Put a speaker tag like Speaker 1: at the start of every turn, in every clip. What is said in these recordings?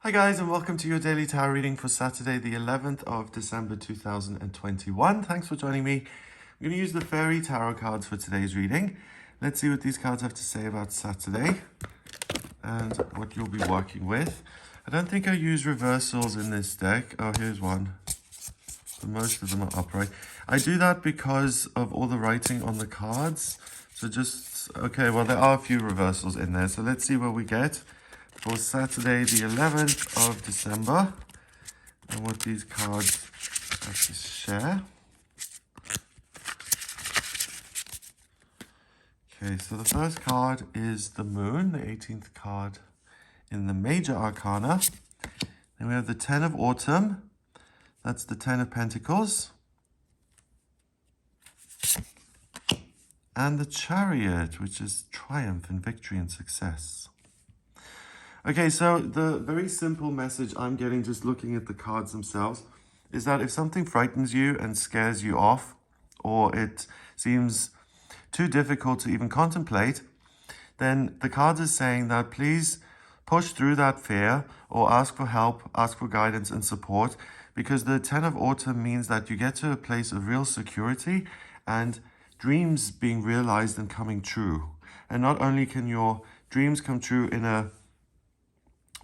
Speaker 1: Hi guys, and welcome to your daily tarot reading for Saturday the 11th of December 2021. Thanks for joining me. I'm going to use the fairy tarot cards for today's reading. Let's see what these cards have to say about Saturday and what you'll be working with. I don't think I use reversals in this deck. Oh, here's one. But most of them are upright. I do that because of all the writing on the cards. So okay, well, there are a few reversals in there. So let's see what we get for Saturday the 11th of December and what these cards have to share. Okay, so the first card is the Moon, the 18th card in the Major Arcana. Then we have the 10 of Autumn. That's the 10 of Pentacles. And the Chariot, which is triumph and victory and success. Okay, so the very simple message I'm getting just looking at the cards themselves is that if something frightens you and scares you off, or it seems too difficult to even contemplate, then the cards are saying that please push through that fear or ask for help, ask for guidance and support, because the 10 of Autumn means that you get to a place of real security and dreams being realized and coming true. And not only can your dreams come true in a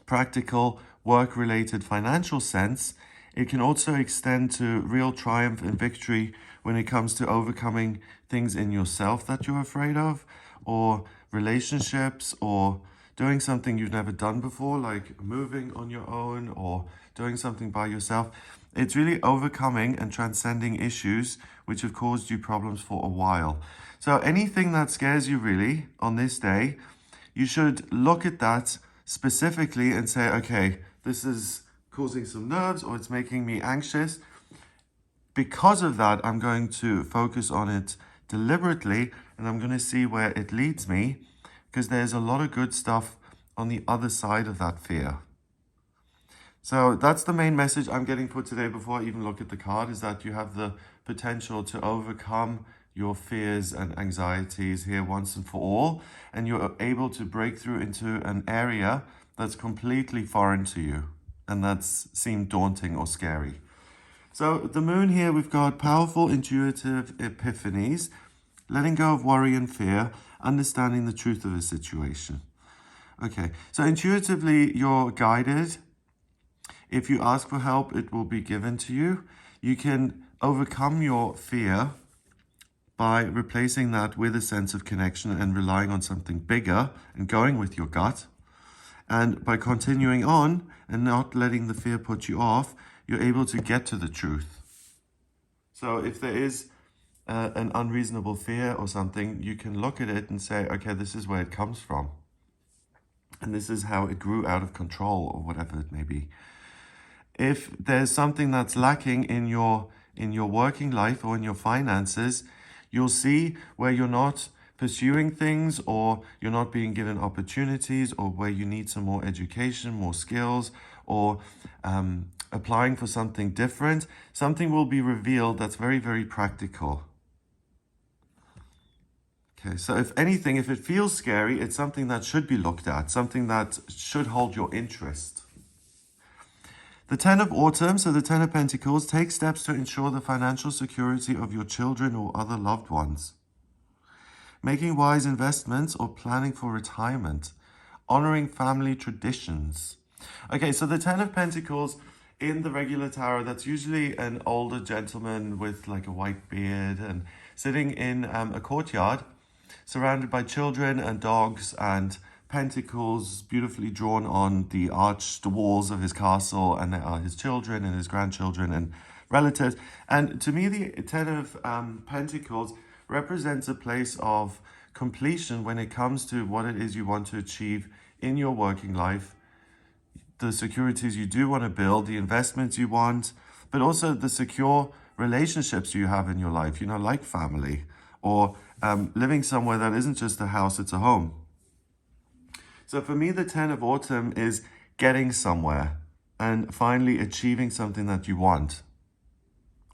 Speaker 1: practical, work-related financial sense, it can also extend to real triumph and victory when it comes to overcoming things in yourself that you're afraid of, or relationships, or doing something you've never done before, like moving on your own or doing something by yourself. It's really overcoming and transcending issues which have caused you problems for a while. So anything that scares you really on this day, you should look at that specifically and say, okay, this is causing some nerves or it's making me anxious. Because of that, I'm going to focus on it deliberately and I'm going to see where it leads me, because there's a lot of good stuff on the other side of that fear. So that's the main message I'm getting for today before I even look at the card, is that you have the potential to overcome your fears and anxieties here once and for all, and you're able to break through into an area that's completely foreign to you and that's seemed daunting or scary. So the Moon here, we've got powerful intuitive epiphanies, letting go of worry and fear, understanding the truth of a situation. Okay, so intuitively you're guided. If you ask for help, it will be given to you. You can overcome your fear by replacing that with a sense of connection and relying on something bigger and going with your gut. And by continuing on and not letting the fear put you off, you're able to get to the truth. So if there is an unreasonable fear or something, you can look at it and say, okay, this is where it comes from. And this is how it grew out of control, or whatever it may be. If there's something that's lacking in your working life or in your finances, you'll see where you're not pursuing things, or you're not being given opportunities, or where you need some more education, more skills, or applying for something different. Something will be revealed that's very, very practical. Okay, so if anything, if it feels scary, it's something that should be looked at, something that should hold your interest. The 10 of Autumn, so the 10 of Pentacles, take steps to ensure the financial security of your children or other loved ones. Making wise investments or planning for retirement. Honoring family traditions. Okay, so the 10 of Pentacles in the regular tarot, that's usually an older gentleman with like a white beard and sitting in a courtyard, surrounded by children and dogs and pentacles beautifully drawn on the arched walls of his castle, and there are his children and his grandchildren and relatives. And to me, the 10 of Pentacles represents a place of completion when it comes to what it is you want to achieve in your working life, the securities you do want to build, the investments you want, but also the secure relationships you have in your life, like family, or living somewhere that isn't just a house, it's a home. So for me, the 10 of Autumn is getting somewhere and finally achieving something that you want.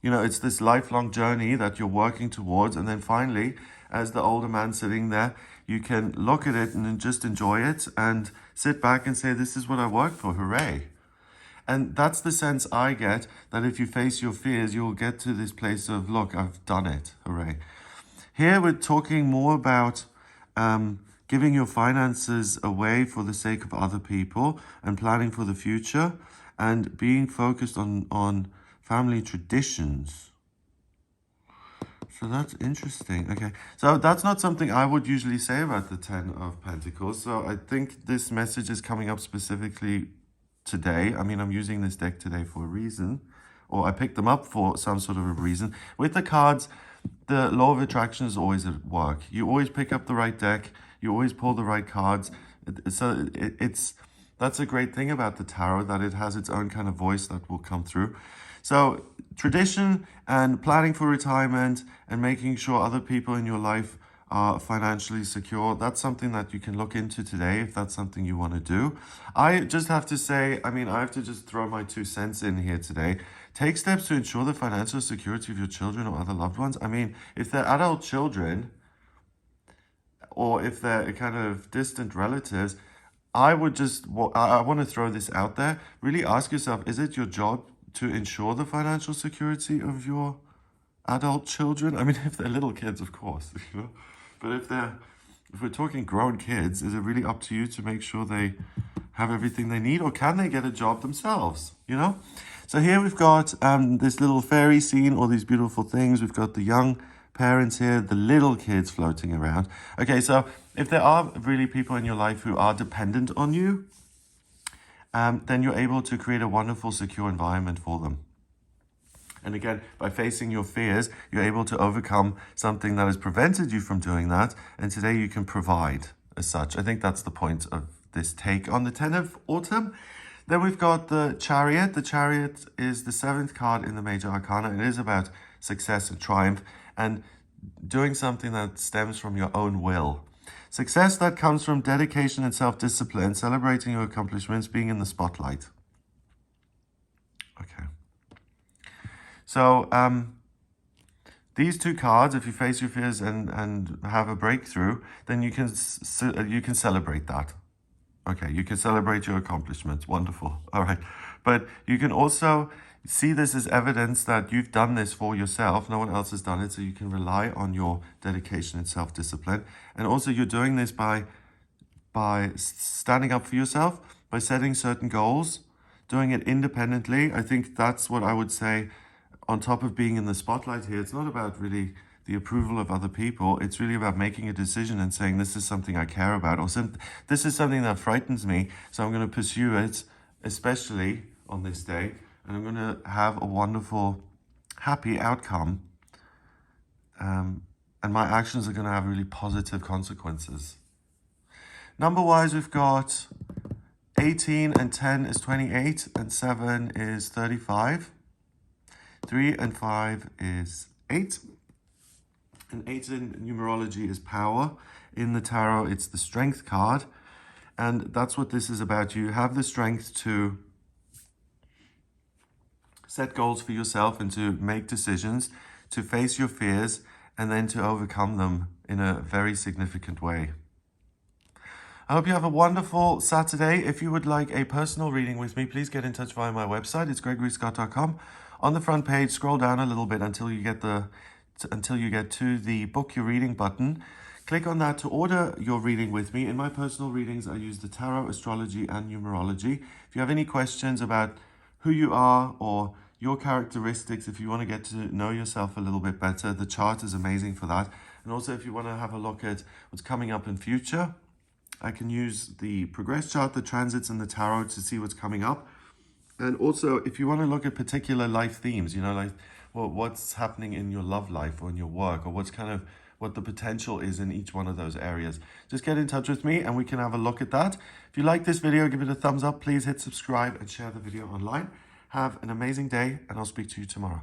Speaker 1: It's this lifelong journey that you're working towards, and then finally, as the older man sitting there, you can look at it and just enjoy it and sit back and say, this is what I worked for, hooray. And that's the sense I get, that if you face your fears, you'll get to this place of, look, I've done it. Hooray. Here we're talking more about giving your finances away for the sake of other people and planning for the future and being focused on family traditions. So that's interesting. Okay, so that's not something I would usually say about the Ten of Pentacles. So I think this message is coming up specifically today. I mean, I'm using this deck today for a reason, or I picked them up for some sort of a reason. With the cards, the law of attraction is always at work. You always pick up the right deck. You always pull the right cards. So that's a great thing about the tarot, that it has its own kind of voice that will come through. So tradition and planning for retirement and making sure other people in your life are financially secure, that's something that you can look into today if that's something you want to do. I just have to say, I mean, I have to just throw my 2 cents in here today. Take steps to ensure the financial security of your children or other loved ones. I mean, if they're adult children or if they're kind of distant relatives, I would just, I want to throw this out there. Really ask yourself, is it your job to ensure the financial security of your adult children? I mean, if they're little kids, of course, you know. But if we're talking grown kids, is it really up to you to make sure they have everything they need, or can they get a job themselves, you know? So here we've got this little fairy scene, all these beautiful things. We've got the young parents here, the little kids floating around. Okay, so if there are really people in your life who are dependent on you, then you're able to create a wonderful, secure environment for them. And again, by facing your fears, you're able to overcome something that has prevented you from doing that. And today you can provide as such. I think that's the point of this take on the 10 of Autumn. Then we've got the Chariot. The Chariot is the 7th card in the Major Arcana. It is about success and triumph and doing something that stems from your own will. Success that comes from dedication and self-discipline, celebrating your accomplishments, being in the spotlight. Okay. So these 2 cards, if you face your fears and have a breakthrough, then you can celebrate that. Okay, you can celebrate your accomplishments. Wonderful. All right. But you can also see this as evidence that you've done this for yourself. No one else has done it, so you can rely on your dedication and self-discipline. And also you're doing this by standing up for yourself, by setting certain goals, doing it independently. I think that's what I would say. On top of being in the spotlight here, it's not about really the approval of other people. It's really about making a decision and saying, this is something I care about, or this is something that frightens me, so I'm going to pursue it, especially on this day, and I'm going to have a wonderful, happy outcome. And my actions are going to have really positive consequences. Number-wise, we've got 18 and 10 is 28, and 7 is 35. 3 and 5 is 8. And 8 in numerology is power. In the tarot, it's the strength card. And that's what this is about. You have the strength to set goals for yourself and to make decisions, to face your fears, and then to overcome them in a very significant way. I hope you have a wonderful Saturday. If you would like a personal reading with me, please get in touch via my website. It's gregoryscott.com. On the front page, scroll down a little bit until you get to the book your reading button. Click on that to order your reading with me. In my personal readings, I use the tarot, astrology, and numerology. If you have any questions about who you are or your characteristics, if you want to get to know yourself a little bit better, the chart is amazing for that. And also, if you want to have a look at what's coming up in future, I can use the progress chart, the transits, and the tarot to see what's coming up. And also, if you want to look at particular life themes, you know, like what's happening in your love life or in your work, or what the potential is in each one of those areas, just get in touch with me and we can have a look at that. If you like this video, give it a thumbs up. Please hit subscribe and share the video online. Have an amazing day, and I'll speak to you tomorrow.